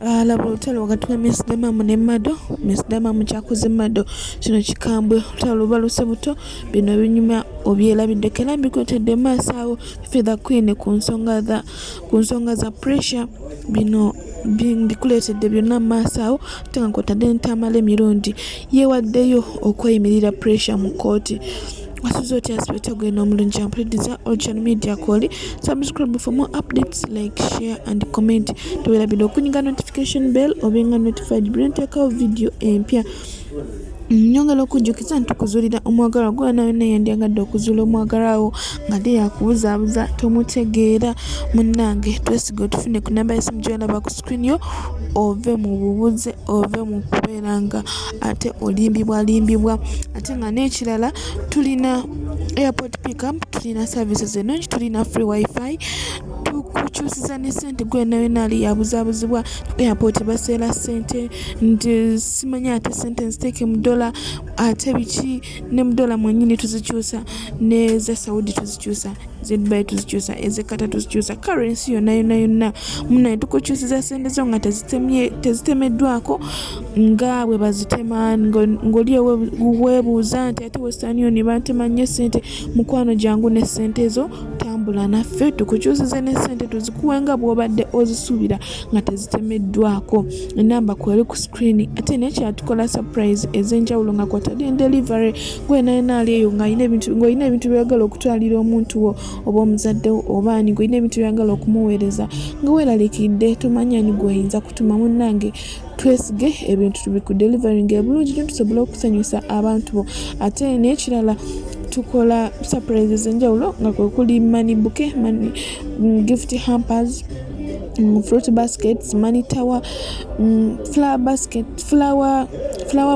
Laba Olutalo wakati wa Miss Dammam ne Mado. Miss Dammam kyakoze Mado kino kikambwe olutalo lubaluse buto bino binyuma obyerabiddeko era mbikotedde maaso awo Feather Queen ku nsonga za pressure bino bikuleetedde byonna maaso awo ate nga kwotadde ntamala emirundi yeewaddeyo okweyimirira pressure mu kooti. Wasuzo oti aspect going omulungi ampuliriza Olutalo Media Call. Subscribe for more updates, like, share and comment. Tewera bidde okunyiga notification bell obenga notified buli nteekawo video empya. Nyongera okujjukiza nti tukuzuulira omwagalwa gwe nawe yandyagadde okuzuula omwagalwawo nga yakubuzaabuza tomutegeera. Munnange twesiga otufune ku namba y'essimu gy'olaba ku screen yo ove mu bubuze ove mu kubeera nga ate olimbibwa ate nga n'ekirala tulina airport pickup, tulina services ennungi, tulina free wifi, tukukyusiza ne ssente gwe nawe ali yabuzaabuzibwa airport baseera ssente nti simanya ate ssente nziteeke mu dola ate biki ne mu dola mwennyini tuzikyusa n'eze Saudi tuzikyusa ze Dubai tuzikyusa eze Qatar tuzikyusa currency yonna munaye tukukyusiza ssente zo nga tezitemeddwako nga bwe bazitema ng'oli weebuuza nti ate Western Union bantema nnyo ssente mukwano jangu ne ssente ezo tambula naffe tukukyusize ne ssente tuzikuwe nga bw'obadde ozisuubira nga tezitemeddwako. Enamba kweri ku screen ate n'ekyatukola surprise ez'enjawulo nga kwotadde delivery gwe naye ali eyo ng'olina ebintu by'oyagala okutwalira omuntu wo oba omuzaddewo oba ani ng'olina ebintu by'oyagala okumuweereza nga weeraliikidde tomanya ni gw'oyinza kutuma. Munnange twesige ebintu tubikudelivery ng'ebulungi nnyo tusobole okusanyusa abantu bo. Ate n'ekirala tukola surprises enjawulo nga kwe kuli money bouquet, gift hampers, fruit baskets, money tower, flower basket, flower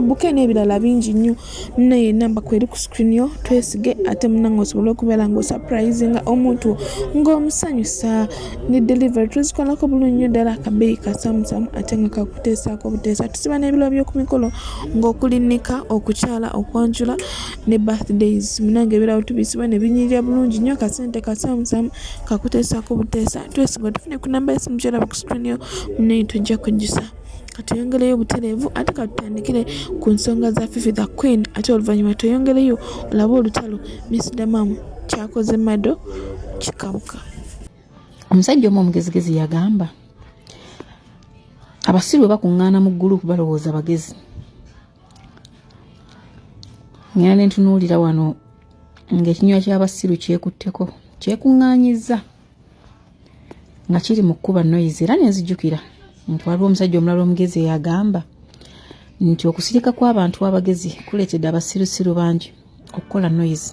bouquet n'ebirala bingi nnyo. Naye namba kweri ku screen yo twesige ate munnange osobole okubeera ng'osurprisinga omuntu ng'omusanyusa ne delivery tuzikolako bulungi nnyo ddala akabeeyi kasamusamu ate nga kakuteesaako buteesa. Tusiba n'ebiro by'oku mikolo ng'okulinika, okukyala, okwanjula ne birthdays. Munnange ebirabo tubisiba ne binyirira bulungi nnyo kasente kasamusamu kakuteesaako buteesa. Twesiga tufune ku namba y'essimu gy'olaba ku screen yo munaye tujja kujjusa katuyongereyo obutereevu ate katutandikire ku nsonga za Feather Queen ate oluvannyuma tweyongereyo Laba Olutalo Miss Dammam kyakoze Mado kikabuka. Omusajja omu omugezigezi yagamba abasiru bwe bakuŋŋaana mu ggulupu balowooza bagezi. Ngenda ne ntunuulira wano ng'ekinywa ky'abasiru kyekutteko kyekuŋŋaanyizza nga kiri mu kkuba noise era ne nzijjukira nti waliwo omusajja omulala omugezi eyagamba nti okusirika kw'abantu abagezi kuleetedde abasirusiru bangi okukola noise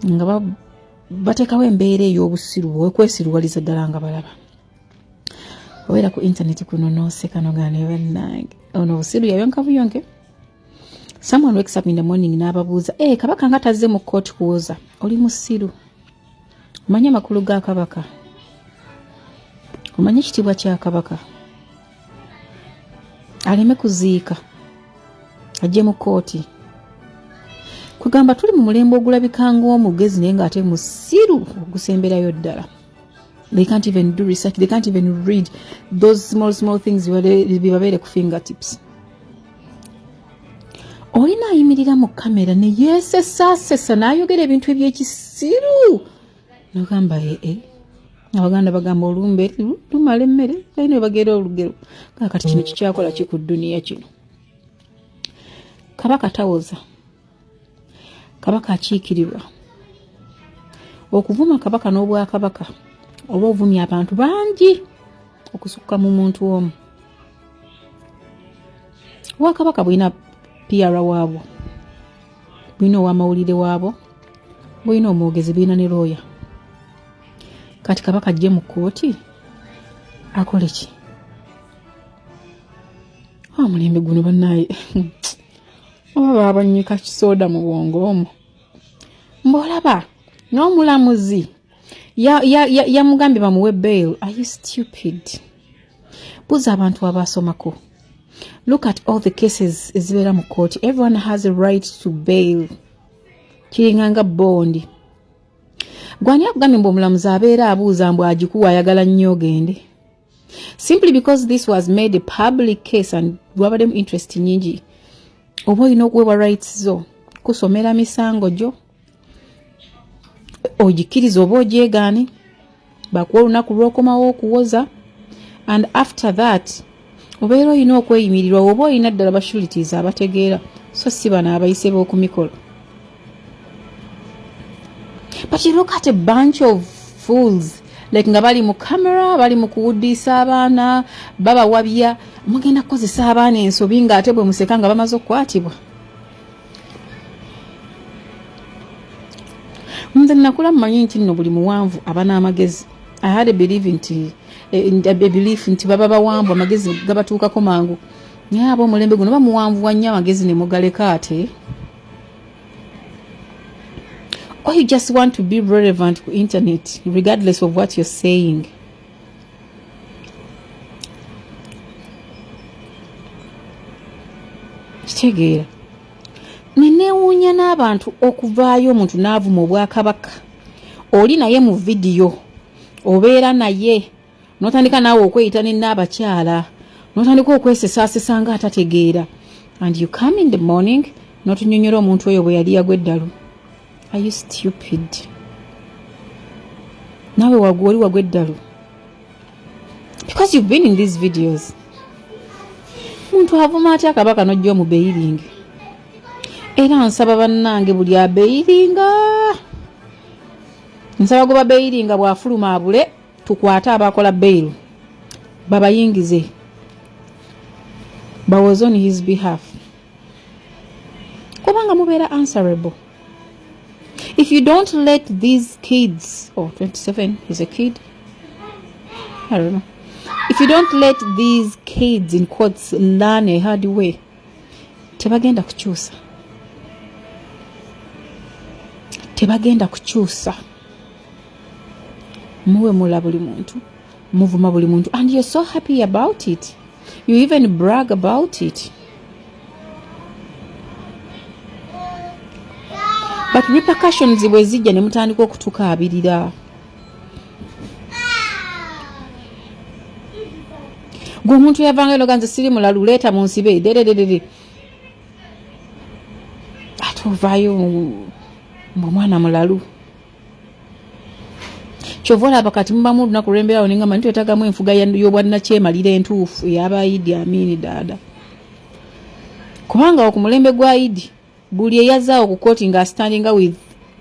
nga bateekawo embeera ey'obusiru okwesiruwaliza ddala nga balaba. Obeera ku intaneti kuno nooseka nogane bannange ono obusiru yayonka buyonke. Someone wakes up in the morning n'ababuuza kabaka nga tazze mu court kuwoza oli musiru omanyi amakulu ga kabaka omanyi ekitiibwa kya kabaka aleme kuziika ajje mu kooti kugamba tuli mu mulembe ogulabika ng'omugezi naye ng'ate musiru ogusemberayo ddala. They can't even do research, they can't even read those small things bibabeere ku fingertips. Olina ayimirira mu kamera ne yeesesasesa n'ayogera ebintu eby'ekisiru nogamba Abaganda bagamba olumbe lumala emmere ayina bagera olugero kati kino kikyakola ki ku dduniya kino. Kabaka tawoza, kabaka akiikirirwa. Okuvuma kabaka n'obwakabaka oba ovumya abantu bangi okusukka mu muntu omu. Obwakabaka bwina PR waabwo, bwina ow'amawulire waabwo, bwina omwogezi, bwina ne looya. Kati kabaka ajje mu kooti akole ki? Omulembe guno bannaye oba abannyika kisoda mu bwongo omwo. Mbolaba n'omulamuzi yamugambye bamuwe bail. Are you stupid? Buuza abantu abasomako. Look at all the cases ezibeera mu kooti. Everyone has a right to bail. Kiringanga bondi. Gwani akugambye mbu omulamuzi abeera abuuza mbu agikuwa ayagala nnyo ogende. simply because this was made a public case and wabademu interest nyingi oba olina okuweebwa rights zo kusomera misango gyo ogikiriza oba ogyegaane bakuwa olunaku lw'okomawo okuwoza and after that obeera olina okweyimirirwa oba olina ddala basulities abategeera so si bano abayise b'okumikolo. But you look at a bunch of fools like nga bali mu camera bali mu kuwuddisa abaana babawabya mugenda kukozesa abaana ensobi nga ate bwe museka nga bamaze okukwatibwa. Nze nakula mmanyi nti nno buli muwanvu aba n'amagezi. I had a belief nti baba bawanvu amagezi gabatuukako mangu. Naye ab'omulembe guno bamuwanvu wa nnyo amagezi ne mugaleka ate. Or you just want to be relevant to internet regardless of what you're saying. Kitegeera. Nenewuunya n'abantu okuvaayo omuntu n'avuma obwakabaka. Oli naye mu video. Obeera naye. Notandika naawe okweyita ne n'abakyala. Notandika okwesesaasesa nga atategeera. And you come in the morning n'otunyonnyola omuntu oyo bwe yali yagwa eddalu. Are you stupid? Nawe wagwoli wagwa eddalu. Because you've been in these videos. Muntu avuma atya kabaka n'ojja mu beiringi. Era nsaba bannange buli abeiringa. Nsaba goba beiringa bw'afuluma abule tukwata abakola bail. Babayingize. Was on his behalf. Kubanga mubeera answerable. If you don't let these kids, 27 is a kid, I don't know. If you don't let these kids in quotes learn a hard way, tebagenda kukyusa. Tebagenda kukyusa. Muwe mula buli muntu, muvuma buli muntu, and you're so happy about it. You even brag about it. But repercussions bwe zijja ne mutandika okutukaabirira. Gwe omuntu yavanga eno ganze siri mulalu leeta mu nsibe dededede. Atovaayo mwana mulalu. Chovola abakati mbamu lunaku lw'embeera oningamba nti twetagamu enfuga y'obwanna kyemalira entuufu ey'aba Idi Amin dada. Kubanga okumulembe gwa Idi buli eyazaawo ku kooti nga standing with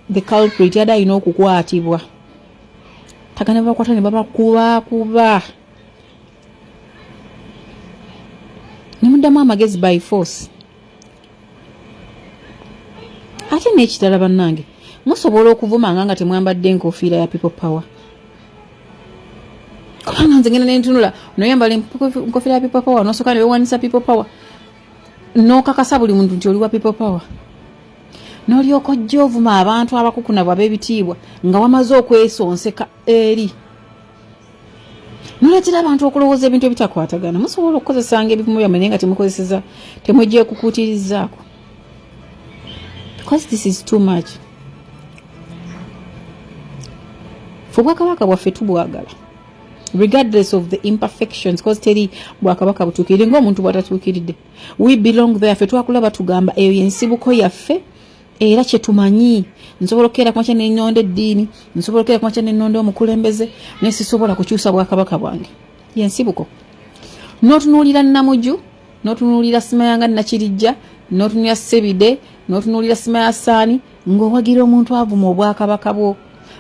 the culprit yada alina okukwatibwa. Takane bakwata ne babakuba. Ne muddamu amagezi by force. Ate n'ekitala bannange musobola okuvuma nga temwambadde enkofiira ya people power. Kubanga nze ngenda nentunula noyambala enkofiira ya people power nosoka ne wewanisa people power. N'okakasa buli muntu nti oli wa people power. N'olyoka ojja ovuma abantu abakukuna bw'ab'ebitiibwa nga wamaze okwesonseka eri. N'oleetera abantu okulowooza ebintu ebitakwatagana. Musobola okukozesanga ebivumo byammwe naye nga temukozeseza temwejja kukuutirizaako. Because this is too much. Bwakabaka bwaffe tubwagala regardless of the imperfections because teri bwakabaka butuukirire ng'omuntu bw'atatuukiridde. We belong there. Ffe twakulaba tugamba eyo yensibuko yaffe era kye tumanyi. Nsobola okukeera kumakya n'ennonda eddiini, nsobola okukeera kumakya n'ennonda omukulembeze, naye sisobola kukyusa bwakabaka bwange. Yensibuko. N'otunuulira Namuju, n'otunuulira Simayanga Nakirijja, n'otunuulira Sebide, n'otunuulira Simaya Saani ng'owagira omuntu avuma obwakabaka bwo.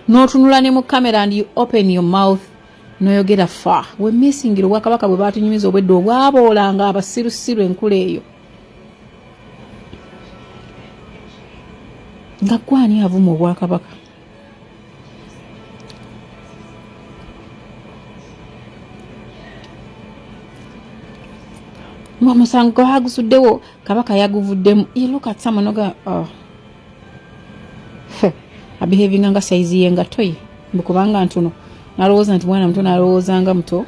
N'otunula ne mu kamera and you open your mouth n'oyogera fa. We're missing it. Obwakabaka bwe baatunyumiza obwedde obwaboolanga abasirusiru enkula eyo. Nga gwani avuma obwakabaka? Musango gwagusuddewo kabaka yaguvuddemu. You look at someone oga abehaving nga size ye nga toyi mbukubanga ntuno nalowooza nti mwana muto nalowooza nga muto.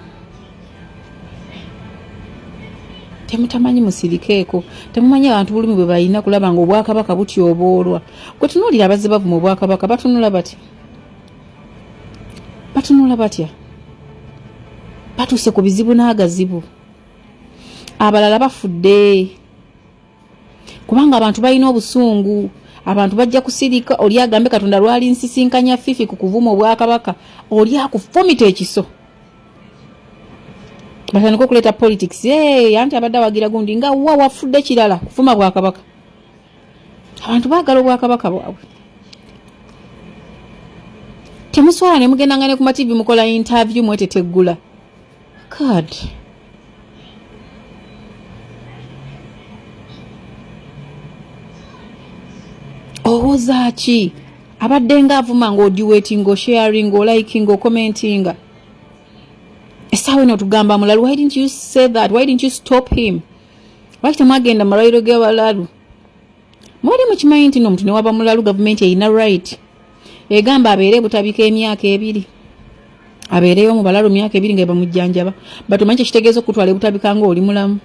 Temutamanyi musirikeeko, temumanyi abantu bulumi bwe balina kulaba nga obwakabaka butyoboolwa. Gwe tunuulira abazze bavuma obwakabaka batunula batya? batuse ku bizibu n'agazibu abalala bafudde kubanga abantu balina obusungu abantu bajja kusirika oli agambe Katonda lwali nsisinkanya fifi ku kuvuma obwakabaka oli akufumita ekiso batandika okuleeta politics anti abadde awagira gundi nga wa wafudde kirala kufuma bwakabaka abantu baagala obwakabaka bwabwe temuswala ne mugenda ngane ku mativi mukola interview mweteteggula God owozaaki abadde nga avuma ng'odiweting sharing liking commenting essaawa eno tugamba mulalu why didn't you say that why didn't you stop him lwaki temwagenda malwaliro g'abalalu mwali mukimanyi nti n'omuntu ne waba mulalu gavumenti erina right egamba abeere butabika emyaka 2 abeereyo mu balalu myaka 2 nga bamujjanjaba batumanyi kyekitegeeza okutwala ebutabika nga oli mulamu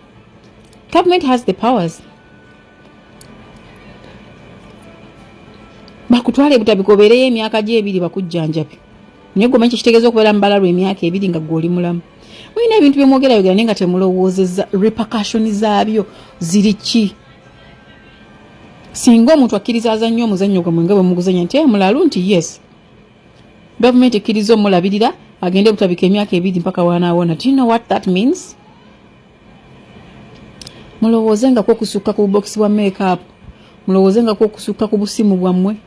government has the powers bakutwala ebutabika obeereyo emyaka gye 2 bakujjanjabe naye gwe manyi kyekitegeeza okubeera mu balalu emyaka 2 nga gw'oli mulamu mulina ebintu byemwogerayogera naye nga temulowoozezza repercussion zaabyo ziri ki singa omuntu akkiriza azannyo omuzannyo gwe nga bwe muguzanya nti mulalu nti yes gavumenti ekkiriza omulabirira agende butabika emyaka 2 mpaka wanaawona. Do you know what that means? Mulowoozengako okusukka ku bubokisi bwa makeup, mulowoozengako okusukka ku busimu bwammwe,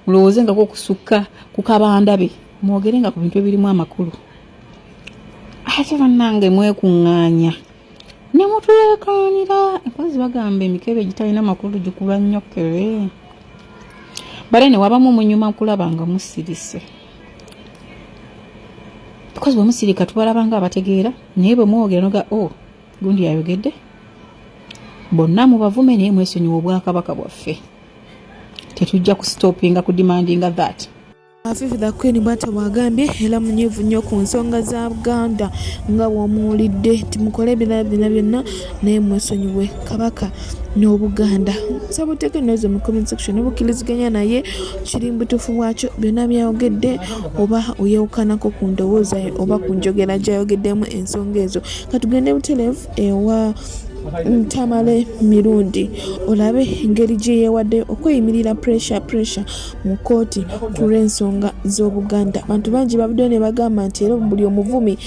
mulowoozengako okusukka ku kabandabe, mwogerenga ku bintu ebirimu amakulu. Ate bannange mwekuŋŋaanya ne mutuleekaanira empozi bagamba emikebe gitalina makulu gikuba nnyokere bare ne wabamu munyuma kulaba nga musirise because bwe musirika tubalabanga abategeera naye bwe mwogera noga gundi yayogedde bonna mubavume naye mwesonyiwa obwakabaka bwaffe tetujja kustopinga kudemandinga that. Fifi the Queen bwata bwagambye era munyevu nnyo ku nsonga za Buganda nga bw'omuwulidde timukole ebirala byonna naye mwesonyiwe kabaka n'Obuganda. Sabuteeke noze mu comment section obukiriziganya naye kiri mbutufu bwakyo byonna byayogedde oba oyewukanako ku ndowooza oba ku njogera gy'ayogeddemu ensonga ezo. Katugende butereevu ewa Ntamale mirundi olabe engeri gye yeewadde okweyimirira pressure mu kooti ku lw'ensonga z'Obuganda. Abantu bangi babuddeyo ne bagamba nti era buli omuvumi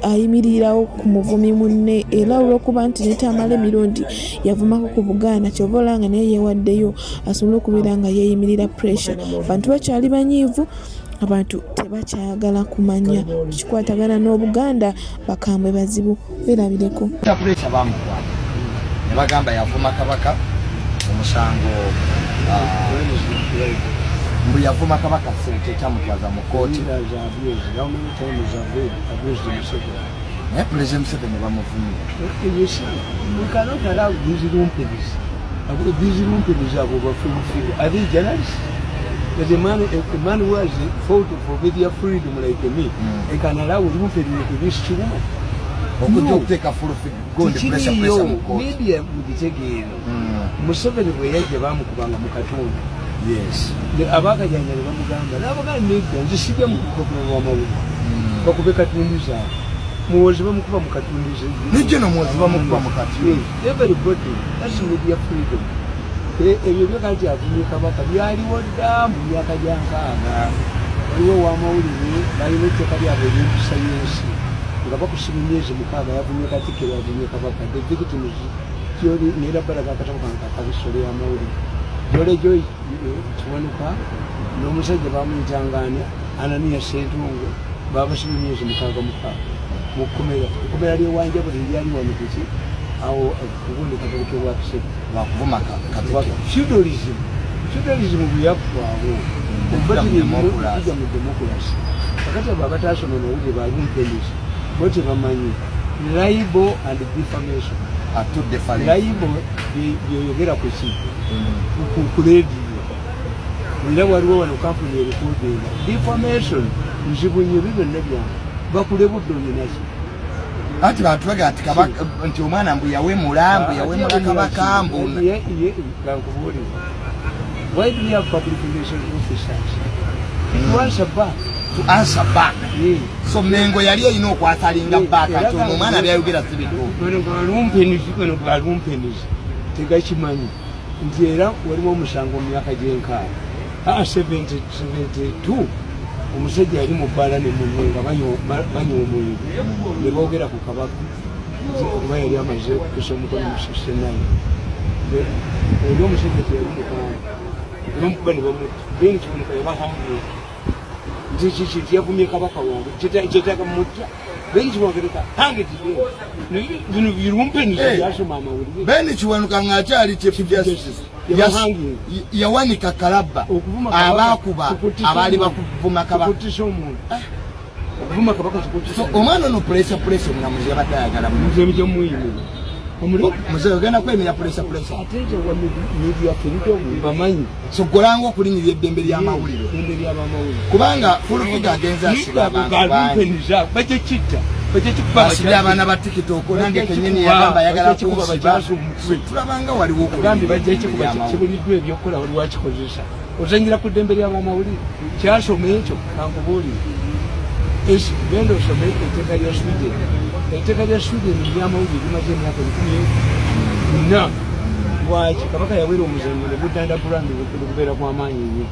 ayimirirawo ku muvumi munne era olw'okuba nti ne Ntamale mirundi yavumako ku Buganda kyova olanga naye yeewaddeyo asobole okubeera nga yeeyimirira pressure. Abantu bakyali banyiivu, abantu tebakyayagala kumanya kikwatagana n'Obuganda bakambwe bazibu. Beerabireko. Bagamba yavuma kabaka omusango mbu yavuma kabaka sente tamutwaza mu kooti naye President Museveni bamuvumye. We cannot allow these rumperies. These rumperies are overfilled. Are they journalists? Because a man who has fought for media freedom like me, I can allow rumperies to reach to women. Okuteka full pressure mu kooti. Media mugitegeera. Museveni bwe yajja bamukubanga mu katundu. Yes. Abakajanja ne bamugamba n'abaganda nedda nzisibya mu kukopera w'amawulire. Bakube katundu zaabwe. Muwozi bamukuba mu katundu ze. Nijje n'omuwozi bamukuba mu katundu. Everybody, that's media freedom. Ebyo byakati avumye kabaka byaliwo dda mu myaka gya 60. Waliwo w'amawulire balina etteka lyabwe ery'empisa y'ensi. Nga bakusiba emyezi 6 yavumye Katikkiro yavumye kabaka. The victims kyoli neera balaga akatabo kange akabisolo y'amawulire. Jole Joy Kiwanuka n'omusajja bamuyitanganya Anania Ssentungo babasiba emyezi 6 mu kkomera ly'Ewanja buli lyali wano kuki awo kubundi katabo k'obwakisebe bakuvuma Katikkiro. Feudalism buyakwawo okuja mu democracy. Kakati abo abataasoma mawulire balumpenis bo tebamanyi libel and defamation. Libel byoyogera ku ki ku leediyo era waliwo wano kampuni erikodinga. Defamation nzibu nnyo byonna byange bakule budde olinaki Ati bantu baga ati kabaka nti omwana mbu yawemula kabaka mbu why do we have public relations officers? It was a back. to answer back. So Mengo yali ino kwatalinga back ati omwana byayogera sibitu. Balumpenisi tegakimanyi nti era waliwo omusango mu myaka gy'enkaaga 72 omusajja yali mu bbaala ne munne nga banywa omwenge ne boogera ku kabaka kuba yali amaze okukusa omukono mu 69 oli omusajja teyali mukaaga bamukuba ne bamutta beni kibonoka yabahangula nti kiki yavumye kabaka wange kyetaaga mutta beni kibonokereka hange tideni bino birumpenisi byasoma amawulire beni kibonoka ng'akyali chief justice yawanika kalabba abakuba abali bakuvuma kabaka kutisa omuntu okuvuma kabaka kikutisa so omwana ono pressure omulamuzi yabatayagala muzee muyimira muzee ogenda kwemera pressure atete wa media freedom bamanyi so golanga okulinyirira eddembe ly'amawulire kubanga fulufiga agenza asiba abantu bajekitta basibye abaana ba TikTok nange kenyini yagamba yagala kunsiba tulabanga waliwo okugambi bajja ekikuba kibuliddwa ebyokukola wali wakikozesa ozanyira ku ddembe ly'abamawulire kyasoma ekyo kankubuulire genda osome etteeka lya Sweden etteeka lya Sweden ly'amawulire limaze emyaka 14 lwaki kabaka yawera omuzanyo ne gudandabula nekubeera kw'amaanyi nnyo.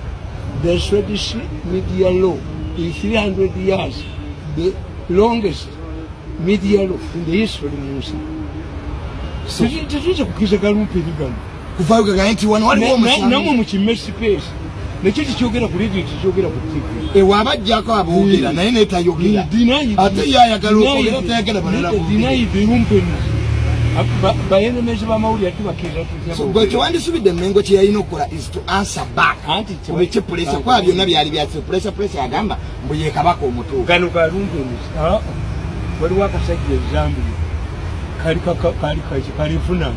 The Swedish media law in 300 years the longest media law in the history mu nsi tetuze kukiza galumpeni gano kuvayogaga nti wano waliwo omusango namwe mu kimesi peesi nekyo kikyogera ku radio kikyogera ku TV ewabajjako aboogera naye netayogera ate yayagala okwogera tayagala balala dinayi birumpeni bayenemezi b'amawulire ati bakkiriza gwe kyewandisubidde Mengo kye yalina okukola is to answer back obekye pulesa kwa byonna byali byase pulesa yagamba mbu ye kabaka omutuufu gano galumpeni waliwo akasajja ezambiya kalifuna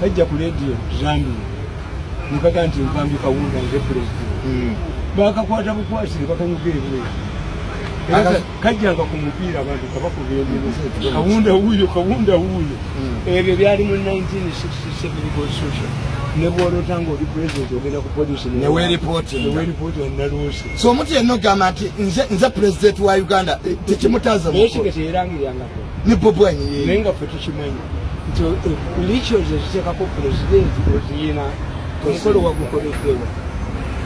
kajja ku radio zambiya nikaga nti nkambi kawunda nze pulezidenti bakakwata bukwasire bakanyuga ebweru kajjanga ku mupiira abantu kabakubendera kawunda wuuyo ebyo byali mu 1967 constitution ne bwolotanga oli pulezidenti ogenda ku polisi neweeripooti nalose so omuntu yenna ogamba nti nze pulezidenti wa Uganda tekimutaza ekige teyerangiryangako ne bobwanyi naye nga ffe tukimanyi nti liikyozi eziteekako pulezidenti oziyina omukolo wagukoleddewa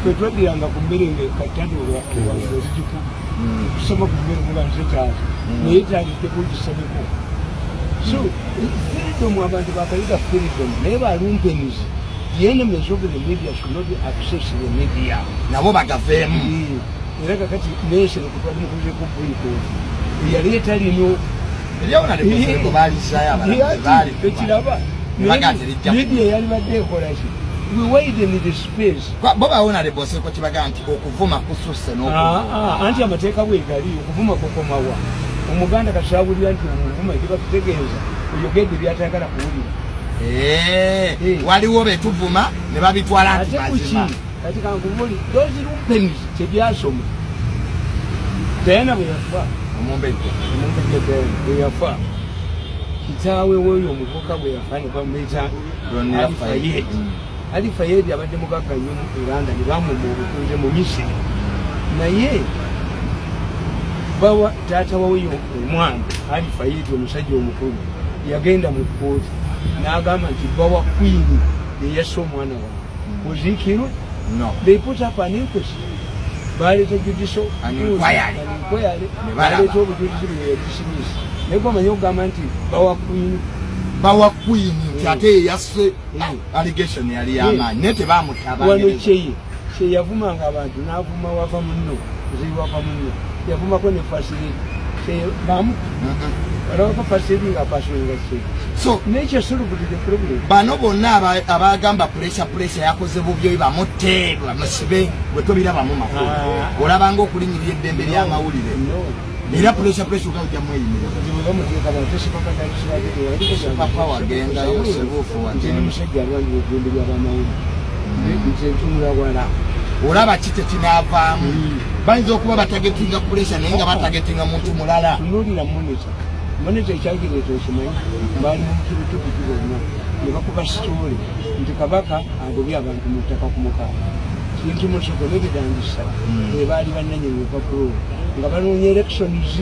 ffe twaddiranga ku mmere ngekatadolwazijuku kusoma ku mmere muba nzetaata naye tandidde kugisabeko so freedom abantu bakaliga freedom naye balumpenizi the enemies of the media should not be access the media nabo bagaveemu era kakati nation kutwali mukuze ku boycott yaleeta lino eryawona leposeko baalisayo abantu ekiraba media yali badde ekolaki we widen the space bo bawona leboseko kibaga nti okuvuma kususse anti amateeka bwegali okuvuma kukomawa omuganda kasabulira nti omuvuma ekiba tutegeeza oyogedde byatayagala kuwulira waliwo betuvuma ne babitwala nti mazima kati kankubuli those lumpeni tebyasoma Diana bwe yafa omumbejja bwe yafa kitaawe woyo omuvuka bwe yafa ne bamuyita Ali Fayed abadde mugagga nnyo mu Uganda ne bamumma obutunze mu Misiri naye bawa taata waweyo omwana Ali Fayed omusajja omukulu yagenda mu kkooti n'agamba nti bawa Queen yeyassa omwana wawe Ozikirwe they put up an inquest baleeta judicial inquiry baleeta obujulizi bwe yadismiss naye gwamanyi okugamba nti bawa Queen nti ate yeyasse allegation yali y'amaanyi naye tebamutaba wano kyeye yavumanga abantu n'avuma wava munno ziwava munno yavumako ne facility alabako facility nga pasonga kye so nekyo solubudde problem bano bonna abagamba pressure yakoze bubyo bamutte bamusibe bwe tobirabamu makulu olabanga okulinyirira eddembe ly'amawulire era pressure ukajja mweyimira papa wagenda yosebufu olaba kite kinavaamu bayinza okuba batagetinga pressure naye nga batagetinga muntu mulala tunulira monita ekyagireeta okimanyi baali mukibitukuti bonna ne bakuba sitole nti kabaka agobye abantu mu ttaka ku mukaaga kintu musokolere dandisa ebali bannanyini lupapula nga banoonya elections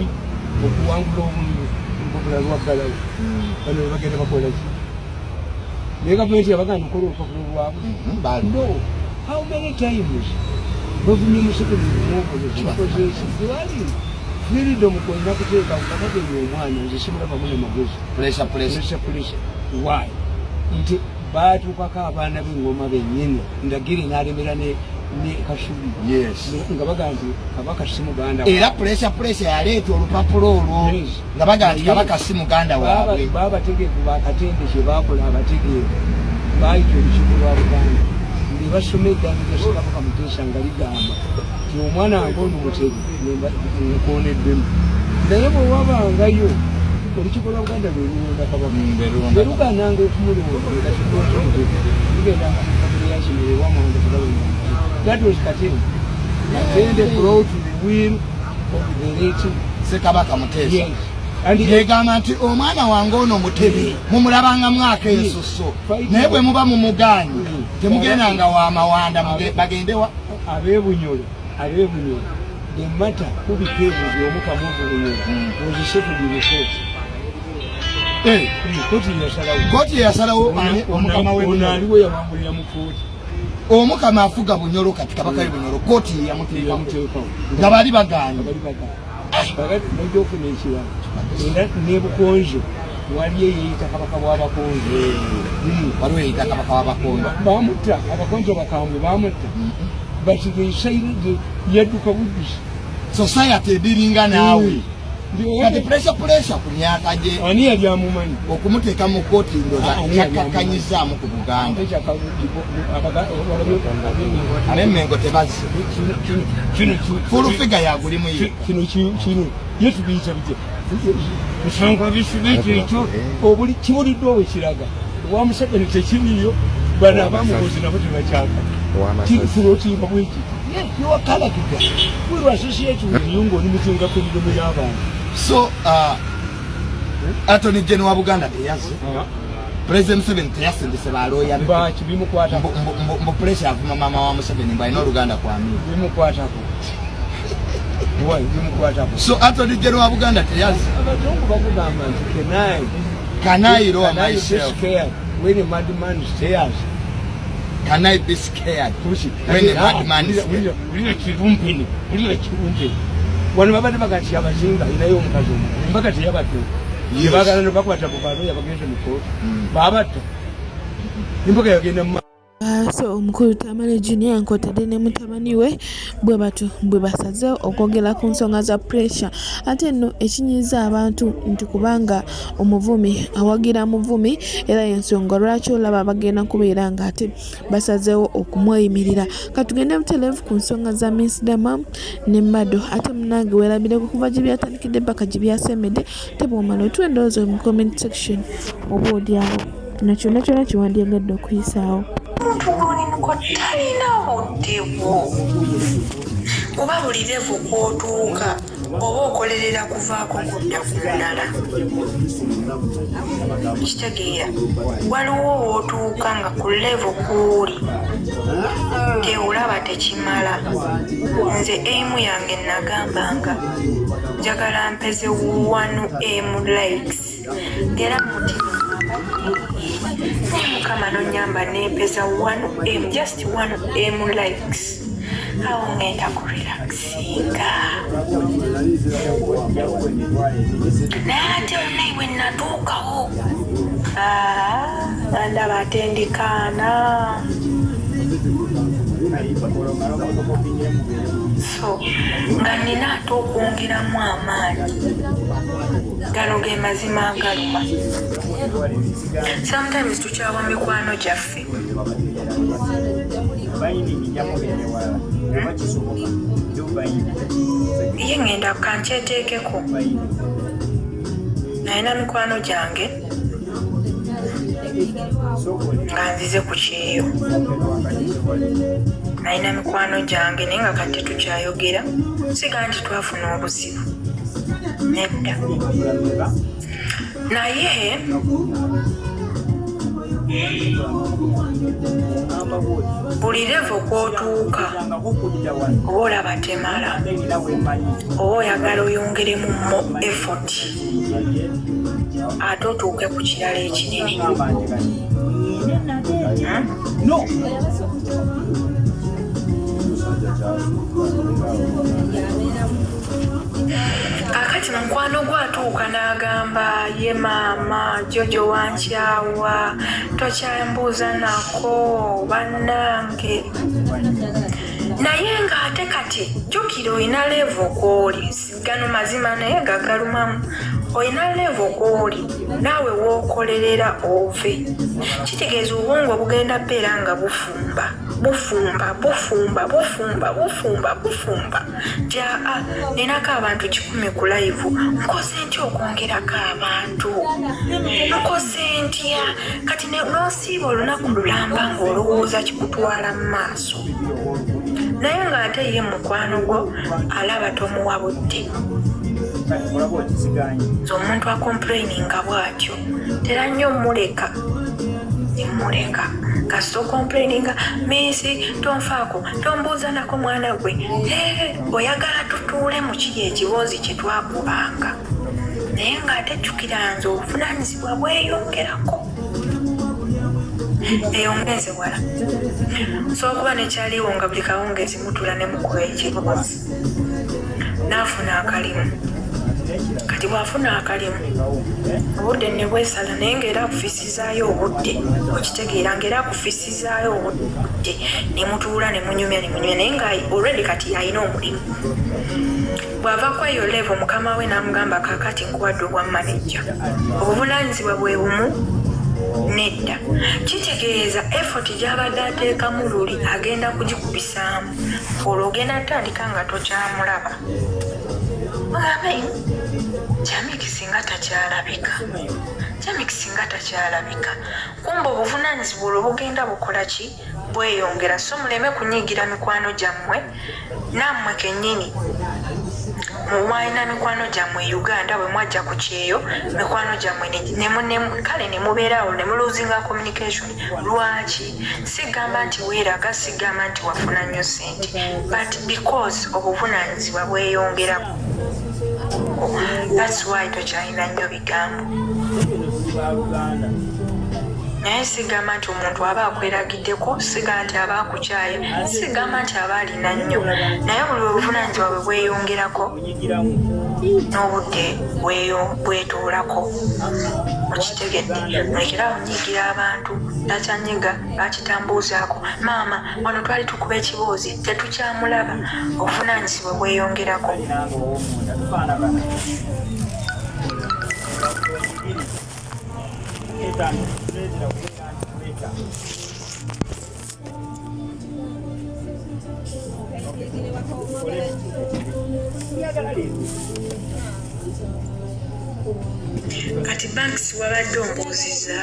okuwangula olupapula lwaggalawo bano bagenda bakola ki naye gavumenti yabagana okukola olupapula lwabwe no how many times bavumye musekolekozeeki tewali freedom kolina kuteeka kukatateenya omwana nze simulabamu ne magezi pressure why nti baatuukako abaana b'engoma bennyini ndagire n'alemera ne Kasubi nga baga nti kabaka si muganda era pressure yaleeta olupapula olwo nga baga nti kabaka si muganda waabwe baabategeevu bakatende kye baakola abategeevu baayita olukiiko lwa Buganda ndi basoma eddambi lya Ssekabaka Muteesa nga ligamba ti omwana wange ono Mutebi nkooneddemu naye bwe wabangayo olukiiko lwa Buganda lweruwonda kabaka berugananga okumulowooza lugendanga mukabuli yakimere wamwanda kubalonda. That was Katini. Katini brought the will of the late Ssekabaka Muteesa. Yes. And yegamba nti omwana wange ono Mutebi mumulabanga mwaka ensuso naye bwe muba mumugaanyi temugendanga wa mawanda bagendewa abeebunyolo the matter who became the omukamu obubunyolo was settled in the court. Kooti yasalawo omukama w'aliwo yawangulira mu kooti. Omukama afuga bunyolo kati kabaka bunyolo kooti yamuteekawo nga bali bagaanyi nojokuna ekirala era nebukonjo waliyo yeeyita kabaka bw'abakonjo waliwo yeeyita kabaka w'abakonjo bamutta abakonjo bakambwe bamutta but they said yadduka buddusi society ediringa naawe kati pressure ku myaka gye ani yali amumanyi okumuteeka mu kooti ndoza yakakanyizaamu ku Buganda ab'Emmengo tebazze full figure yagulimu kino ye tubiyita bitya kusanga bisibete ekyo kibuliddwa we kiraga wa Museveni tekiriyo bano abamukozi nabo tebakyaka kifulotiibwa bweki yowakalakika wiru associate with you ng'oli mutunga ku midomo y'abantu. So Attorney General wa Buganda teyazze President Museveni teyasindise balooya baki bimukwatako mbu pressure avuma maama wa Museveni mbu alina Oluganda kwamira bimukwatako so Attorney General wa Buganda teyazze abazungu bakugamba nti can I lower myself when a madman stares? Can I be scared when a madman is scared? Wano babadde bagati abazinga inayo omukazi omu mpaka teyabattu yebagala nobakwata bubalo yabagenda mu kooti babatta imboga yagenda mu so omukulu Tamale Junior nkotadde ne mutabani we bwe batu bwe basaze okwogera ku nsonga za pressure ate nno ekinyiza abantu nti kubanga omuvumi awagira muvumi era ensonga lwaki olaba bagenda kubeera nga ate basazeewo okumweyimirira katugende butelevu ku nsonga za Miss Dammam ne Mado ate munange weerabireko kuva gye byatandikidde paka gye byasemedde tebwomala otwendowooza mu comment section oba odyawo kino kyonna kiwandiyagadde okuyisaawo. Omuntu bw'olimuko talina buddewo kuba buli levu kw'otuuka oba okolerera kuvaako kudda ku mulala kitegeera waliwo w'otuuka nga ku levu kuuli teolaba tekimala nze emu yange nagambanga njagala mpeze 1M likes era mutima Mukama nonyamba nepeza 1M, just 1M likes. Awo ngenda kurelaxinga. Nate unaiwe natuukawo. Ndaba atendikaana. So, nga nina ate okwongeramu amaanyi. Gano ge mazima agaluma. Sometimes tukyawa mikwano gyaffe. Ye ngenda kankyeteekeko. Nalina mikwano gyange. Nga nzize ku kyeyo. Nalina mikwano gyange naye nga kati tukyayogera. Siga nti twafuna obuzibu. Nedda. Naye buli levo kw'otuuka oba olaba temala oba oyagala oyongeremu mo effort ate otuuke ku kirala ekinene. Akati mukwano gwatuuka n'agamba ye maama Jojo wankyawa tokyambuuza nako bannange, naye ng'ate kati jjukira olina levo kw'oli sigano mazima naye gagalumamu. Olina levo kw'oli naawe wookolerera ove, kitegeeza obwongo bugenda beera nga bufumba jaa ninako abantu 10 ku live, nkoze ntya okwongerako abantu, nkoze ntya kati n'osiiba olunaku lulamba ng'olowooza kikutwala mu maaso, naye ng'ate ye mukwano gwo alaba tomuwa budde. So omuntu akomplaininga bw'atyo tera nnyo muleka kasita okomplaininga miisi tonfaako tombuuza nako mwana gwe oyagala tutuule mu kiri ekibuuzi kye twakubanga, naye ng'ate jjukira nze obuvunaanyizibwa bweyongerako eyongeze wala. So okuba nekyaliwo nga buli kawungezi mutula ne mukuba ekibuuzi n'afuna akalimu. Kati bw'afuna akalimu obudde ne bwesala naye ng'era akufisizaayo obudde, okitegeera ng'era akufisizaayo obudde ne mutuula ne munyumya naye nga already kati alina omulimu. Bw'ava ku eyo level mukama we n'amugamba kaakati nkuwadde obwa manager, obuvunaanyizibwa bwe bumu nedda, kitegeeza effort gy'abadde ateekamu luli agenda kugikubisaamu, olwo ogenda atandika nga tokyamulaba. Jamiki singa takyalabika kumba obuvunaanyizibwa olwo bugenda bukola ki bweyongera. So muleme kunyiigira mikwano gyammwe nammwe kennyini muwalina mikwano gyammwe Uganda bwe mwajja ku kyeyo mikwano gyammwe kale ne mubeerawo ne muluzinga communication. Lwaki? Sigamba nti weeraga, sigamba nti wafuna nnyo sente, but because obuvunaanyizibwa bweyongera. That's why tokyalina nnyo bigambo. Naye sigamba nti omuntu aba akweragiddeko, sigamba nti aba akukyaye, sigamba nti aba alina nnyo, naye buli obuvunaanyizibwa bwe bweyongerako n'obudde bwetuulako. Okitegedde, mulekerawo nyiigira abantu takyanyiga bakitambuuzaako. Maama wano twali tukuba ekibuuzi tetukyamulaba, obuvunaanyizibwa bweyongerako. Kati Banks wabadde ombuuziza,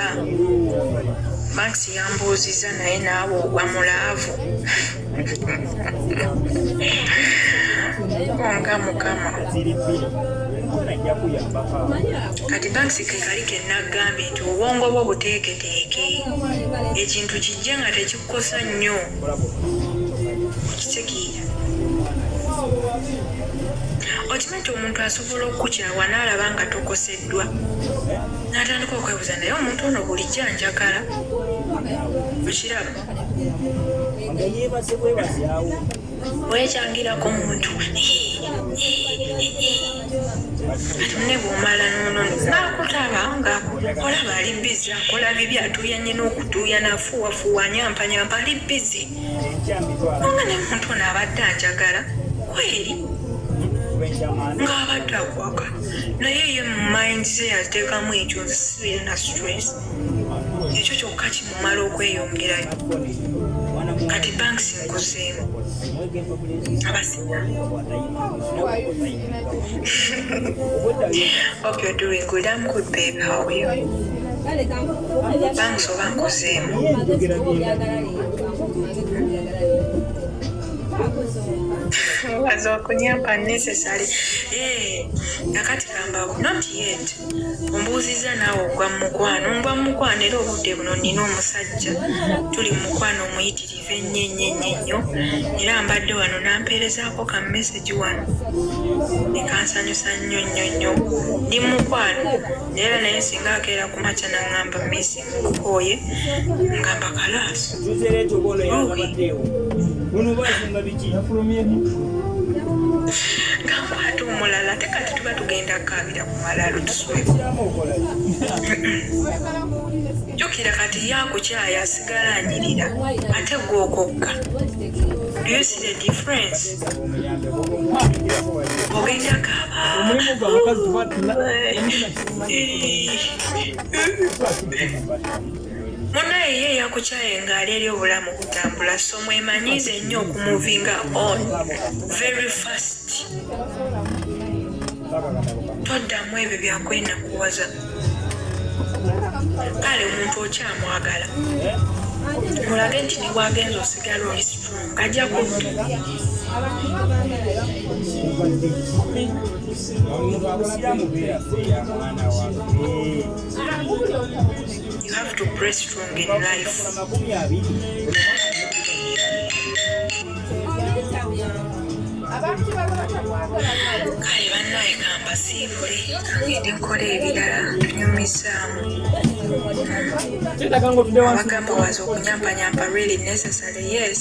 Banks yambuuziza naye naawe ogwa mulaavu onga mukama. Kati Banks ke kali kennagambye nti obwongo bwo buteeketeeke, ekintu kijje nga tekikukosa nnyo, okitegeera. Okimanyi nti omuntu asobola okukukyawa n'alaba nga tokoseddwa n'atandika okwebuuza naye omuntu ono bulijjo anjagala, okiraba weekyangirako omuntu ati ne bw'omala n'akutaba nga olaba ali bizi akola bibi, atuuya nnyina okutuuya n'afuuwafuuwa anyampanyampa ali bizi, nga ne muntu ono abadde anjagala kweri ng'abadde akwaka, naye ye mu mind ze yateekamu ekyo nsibiire na stress, ekyo kyokka kimumala okweyongerayo. Kati Banks nkuzeemu abasina. Hope you're doing good. I'm good, babe. How are you? Banks oba nkuzeemu. Okunyamba necessary. Nakati kamba not yet. Ombuuziza naawe ogwa mukwano era obudde buno nina omusajja tuli mukwano omuyitirivu ennyo era mbadde wano nampeerezaako ka message wano nekansanyusa nnyo ndi mukwano era naye singa akeera ku makya naŋŋamba missing mukooye ngamba kalaasi Kakwata omulala ate kati tuba tugenda kaabira ku malalo tusweko jjukira kati yakukyaya asigala anyirira ate gw'okokka. Do you see the difference? Ogenda kaaba munaye ye yakukyaye ng'ali eri obulamu kutambula so mwemanyiize nnyo okumuvinga on very fast. Toddamu ebyo byakwenda kuwaza kale omuntu okyamwagala mulage nti niwagenza osigala oli strong ajja kudda. You have to press strong in life. Kale bannaye kamba siibule kagende nkola ebirala tunyumisaamu. Abagamba waza okunyambanyamba really necessary. Yes,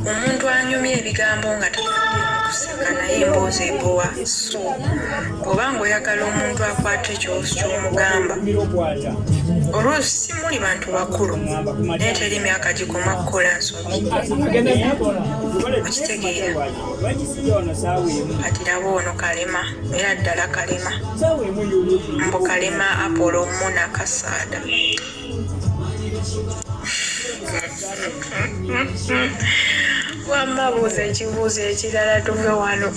omuntu anyumya ebigambo nga tafudde kuseka naye emboozi ebowa. So bw'obanga oyagala omuntu akwata ky'omugamba oluusi si muli bantu bakulu naye teri myaka gikoma kukola nsobi okitegeera. Kati laba ono kalema era ddala kalema mbu kalema Apollo Muna Kasaada. Wamma buuza ekibuuzo ekirala tuve wano.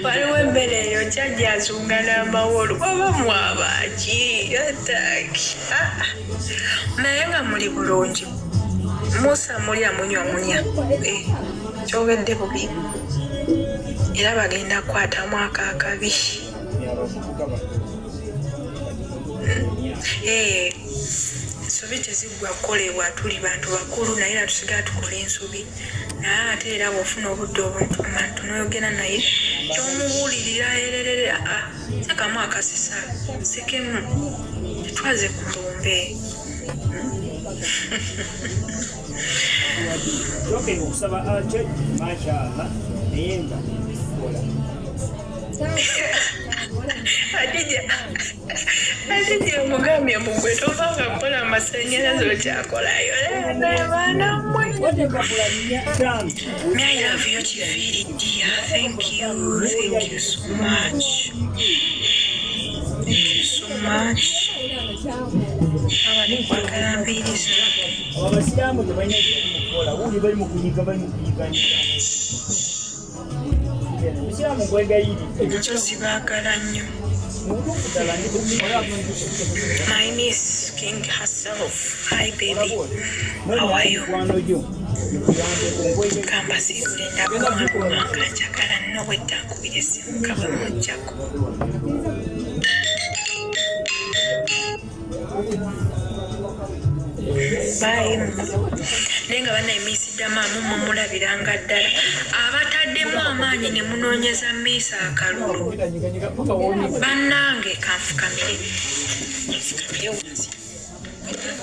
Waliwo emmere eyo kyajjazunga n'amawolu oba mwabaki ataki naye nga muli bulungi Musa mulya munywa kyogedde bubi era bagenda kukwatamu akaakabi. Ensobi teziggwa kukolebwa tuli bantu bakulu naye era tusigala tukola ensobi naye ate era bw'ofuna obudde obumantu n'oyogera naye kyomubuulirira ererere sekamu akasisa sekemu twaze kulumbe. Adija omugambye mugwe tovanga kukola amasannyalaze okyakolayo baana mmwe. May I love you Kiviri dear. Thank you so much. Thank you so much. Abali kwagala mbiriza abasiraamu tebalina kukola uli bali mu kunyiga musiraamu kwegayiri ekyo sibagala nnyo. My niece King herself. Hi baby, how are you? Kamba sikulenda kumanga njagala nno bweddankubira essimu kaba mujjako. Bye. Nenga bannaye Miss Dammam mumulabiranga ddala abataddemu amaanyi ne munoonyeza Miss akalulu. Bannange kanfukamire wansi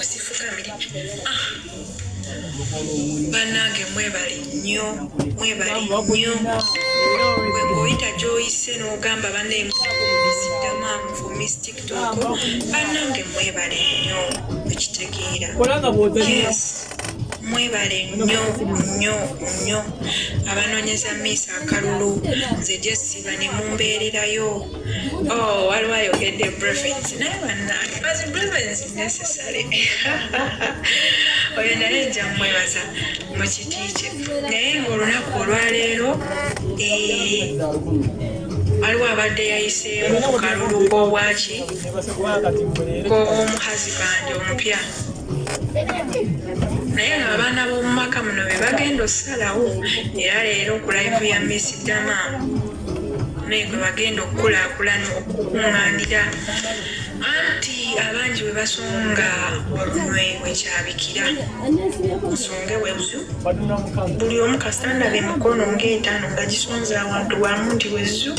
osifukamire. Bannange mwebale nnyo bw'oyita gy'oyise n'ogamba bannaye Miss Dammam for Miss TikTok bannange mwebale nnyo ekitegeera. Yes, mwebale nnyo abanoonyeza Miss akalulu nze gyesiba ne mumbeererayo. Waliwo ayogedde breathings naye bannange bazi breathings necessary. Oyo naye nja mwebaza mu kiti kye naye ng'olunaku olwaleero waliwo abadde yayiseemu ku kalulu k'obwaki k'omukazi bandi omupya naye ng'abaana b'omu maka muno be bagenda ossalawo era leero ku live ya Miss Dammam naye gwe bagenda okukulaakulana okukuŋŋaanira anti abangi we basonga olunwe wekyabikira nsonge wezu buli omu kasitanda be mukono ng'etaano nga gisonza awantu wamu nti wezu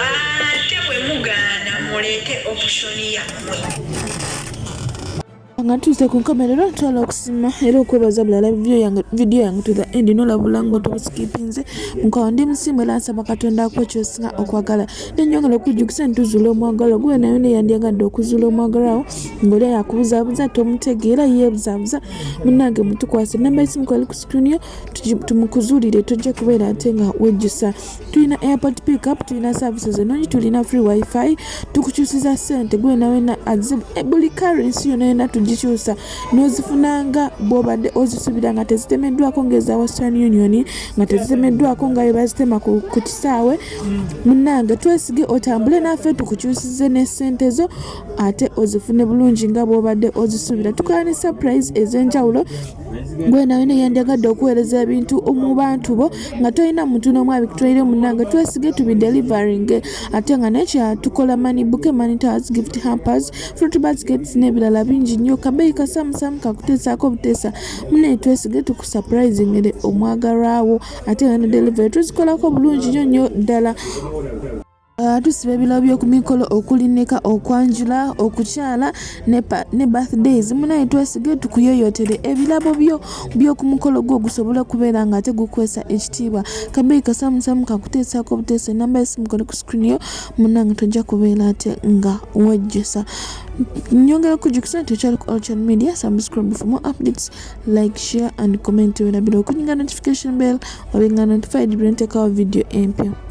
ate bwe mugaana muleete oputioni yammwe nga tuuse ku nkomerero ntwala okusima era okwebaza bulala vidiyo yange to the end nolabula nga otobusikipinze nkawa ndi musimu era nsaba katonda akwekyusinga okwagala nenyongera okujjukisa ntuzula omwagala gwe nayo neyandyagadde okuzula omwagalawo ngaoli yakubuzabuza tomutegeera yebuzabuza munange mutukwase namba isimu kwali ku screen tumukuzuulire tojja kubeera ate nga wejjusa tulina airport pickup tulina services enonyi tulina free wifi tukukyusiza sente gwe nawe na buli currency yona tugikyusa nozifunanga bwobadde ozisubira nga tezitemeddwako ngeza Western Union nga tezitemeddwako nga bazitema ku kisaawe munange twesige otambule naffe tukukyusize ne sente zo ate ozifune bulungi nga bwobadde ozisubira tukola ne surprise ez'enjawulo gwe nawe neyandyagadde okuweereza ebintu mu bantu bo nga tolina muntu n'omu abikutwalire munange twesige tubidelivering ate nga nekyatukola money book money towers gift hampers fruit baskets n'ebirala bingi nnyo kabeeyi kasamusamu kakuteesaako buteesa mune twesige tukusurprisingire omwagalwawo ate nga ne delivery tuzikolako bulungi nnyo ddala tusiba ebirabo by'oku mikolo okuli neka okwanjula okukyala ne birthdays munaye twesige tukuyoyotere ebirabo by'oku mukolo gwo gusobole okubeera nga ate gukwesa ekitiibwa kabeeyi kasamusamu kakuteesaako buteesa enamba yesimu kole ku screen yo munange tojja kubeera ate nga wejjusa nyongera kujjukisa nti okyali ku All Media. Subscribe for more updates, like, share and comment wera bila okunyinga notification bell obenga notified bwe nteekawo video empya.